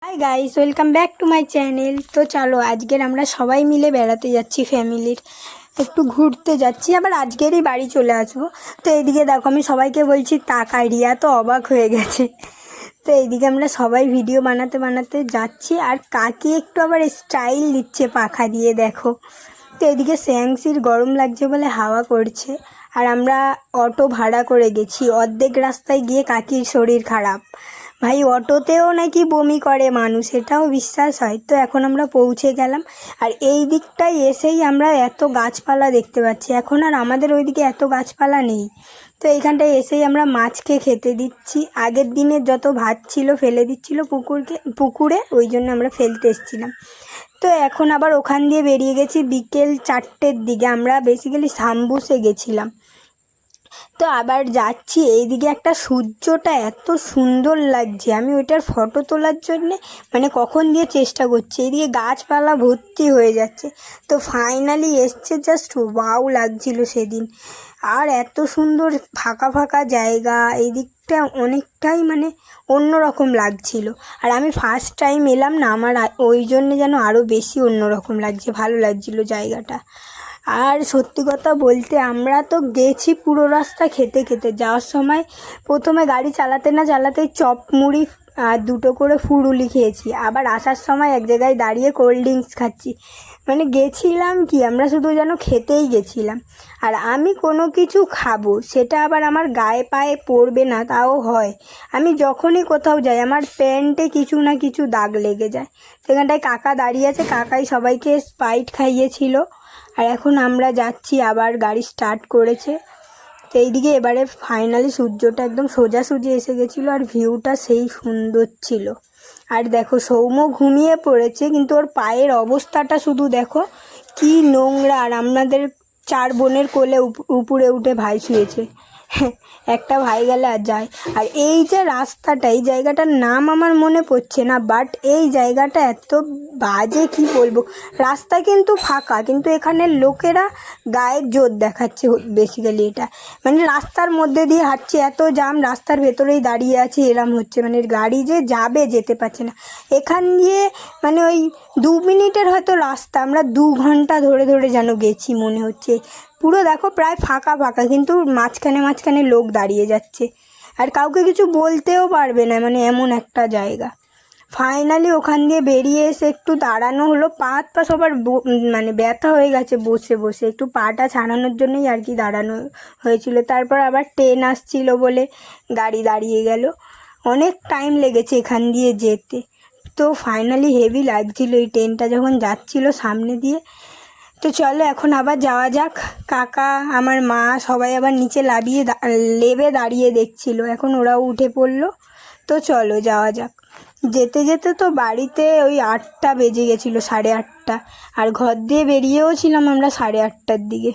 Hi guys, welcome back to my channel. তো চলো আজকের আমরা সবাই মিলে বেড়াতে যাচ্ছি, ফ্যামিলির একটু ঘুরতে যাচ্ছি। আবার আজকেরই বাড়ি চলে আসবো। তো এইদিকে দেখো, আমি সবাইকে বলছি তাকাই, রিয়া তো অবাক হয়ে গেছে। তো এইদিকে আমরা সবাই ভিডিও বানাতে বানাতে যাচ্ছি, আর কাকি একটু আবার স্টাইল দিচ্ছে পাখা দিয়ে, দেখো। তো এদিকে স্যাংসির গরম লাগছে বলে হাওয়া করছে, আর আমরা অটো ভাড়া করে গেছি। অর্ধেক রাস্তায় গিয়ে কাকির শরীর খারাপ, ভাই অটোতেও নাকি বমি করে মানুষ, এটাও বিশ্বাস হয়? তো এখন আমরা পৌঁছে গেলাম, আর এই দিকটায় এসেই আমরা এত গাছপালা দেখতে পাচ্ছি। এখন আর আমাদের ওইদিকে এত গাছপালা নেই। তো এইখানটায় এসেই আমরা মাছকে খেতে দিচ্ছি। আগের দিনের যত ভাত ছিল ফেলে দিচ্ছিল পুকুরে, ওই জন্য আমরা ফেলতে এসেছিলাম। তো এখন আবার ওখান দিয়ে বেরিয়ে গেছি বিকেল 4টের দিকে। আমরা বেসিক্যালি সাম্বুসে গেছিলাম। তো আবার যাচ্ছি, এইদিকে একটা সূর্যটা এত সুন্দর লাগছে, আমি ওইটার ফটো তোলার জন্যে মানে কখন দিয়ে চেষ্টা করছি। এইদিকে গাছপালা ভর্তি হয়ে যাচ্ছে। তো ফাইনালি এসছে, জাস্ট ওয়াও লাগছিল সেদিন। আর এত সুন্দর ফাঁকা ফাঁকা জায়গা, এই দিকটা অনেকটাই মানে অন্যরকম লাগছিল। আর আমি ফার্স্ট টাইম এলাম না, আমার ওই জন্যে যেন আরও বেশি অন্যরকম লাগছে, ভালো লাগছিল জায়গাটা। আর সত্যি কথা বলতে, আমরা তো গেছি পুরো রাস্তা খেতে খেতে। যাওয়ার সময় প্রথমে গাড়ি চালাতে না চালাতেই চপ মুড়ি আর 2টো করে ফুরুলি খেয়েছি। আবার আসার সময় এক জায়গায় দাঁড়িয়ে কোল্ড ড্রিঙ্কস খাচ্ছি। মানে গেছিলাম কি, আমরা শুধু যেন খেতেই গেছিলাম। আর আমি কোনো কিছু খাবো, সেটা আবার আমার গায়ে পায়ে পড়বে না তাও হয়। আমি যখনই কোথাও যাই আমার প্যান্টে কিছু না কিছু দাগ লেগে যায়। সেখানটায় কাকা দাঁড়িয়ে আছে, কাকাই সবাইকে স্প্রাইট খাইয়েছিল। আর এখন আমরা যাচ্ছি, আবার গাড়ি স্টার্ট করেছে। তো এইদিকে এবারে ফাইনালি সূর্যটা একদম সোজাসুজি এসে গেছিলো, আর ভিউটা সেই সুন্দর ছিল। আর দেখো সৌম্য ঘুমিয়ে পড়েছে, কিন্তু ওর পায়ের অবস্থাটা শুধু দেখো কি নোংরা। আর আমাদের 4 বোনের কোলে উপরে উঠে ভাই শুয়েছে। একটা ভাই গেলে আর যায়। আর এই যে রাস্তাটা, এই জায়গাটার নাম আমার মনে পড়ছে না, বাট এই জায়গাটা এত বাজে কি বলবো। রাস্তা কিন্তু ফাঁকা, কিন্তু এখানে লোকেরা গায়ের জোর দেখাচ্ছে বেসিক্যালি। এটা মানে রাস্তার মধ্যে দিয়ে হাঁটছে, এত জাম, রাস্তার ভেতরেই দাঁড়িয়ে আছে, এরম হচ্ছে। মানে গাড়ি যে যাবে যেতে পারছে না এখান দিয়ে। মানে ওই 2 মিনিটের হয়তো রাস্তা, আমরা 2 ঘন্টা ধরে ধরে যেন গেছি মনে হচ্ছে। পুরো দেখো প্রায় ফাঁকা ফাঁকা, কিন্তু মাঝখানে মাঝখানে লোক দাঁড়িয়ে যাচ্ছে, আর কাউকে কিছু বলতেও পারবে না, মানে এমন একটা জায়গা। ফাইনালি ওখান দিয়ে বেরিয়ে এসে একটু দাঁড়ানো হলো। পা হাত পা সবার মানে ব্যথা হয়ে গেছে বসে বসে, একটু পাটা ছাড়ানোর জন্যই আর কি দাঁড়ানো হয়েছিল। তারপর আবার ট্রেন আসছিল বলে গাড়ি দাঁড়িয়ে গেল। অনেক টাইম লেগেছে এখান দিয়ে যেতে। তো ফাইনালি হেভি লাগছিল এই ট্রেনটা যখন যাচ্ছিল সামনে দিয়ে। তো চলো এখন আবার যাওয়া যাক। কাকা আমার মা সবাই আবার নিচে লেবে দাঁড়িয়ে দেখছিল, এখন ওরাও উঠে পড়লো। তো চলো যাওয়া যাক। যেতে যেতে তো বাড়িতে ওই 8টা বেজে গেছিলো, 8:30। আর ঘর দিয়ে বেরিয়েও ছিলাম আমরা 8:30টার দিকে।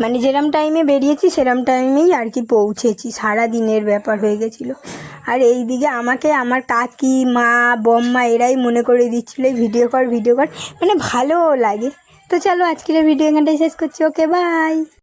মানে যেরম টাইমে বেরিয়েছি সেরম টাইমেই আর কি পৌঁছেছি। সারা দিনের ব্যাপার হয়ে গেছিলো। আর এই দিকে আমাকে আমার কাকি, মা, বম্মা এরাই মনে করে দিচ্ছিলো ভিডিও কর ভিডিও কর, মানে ভালোও লাগে। তো চলো আজকের ভিডিও এখানটাই শেষ করছি। Okay bye.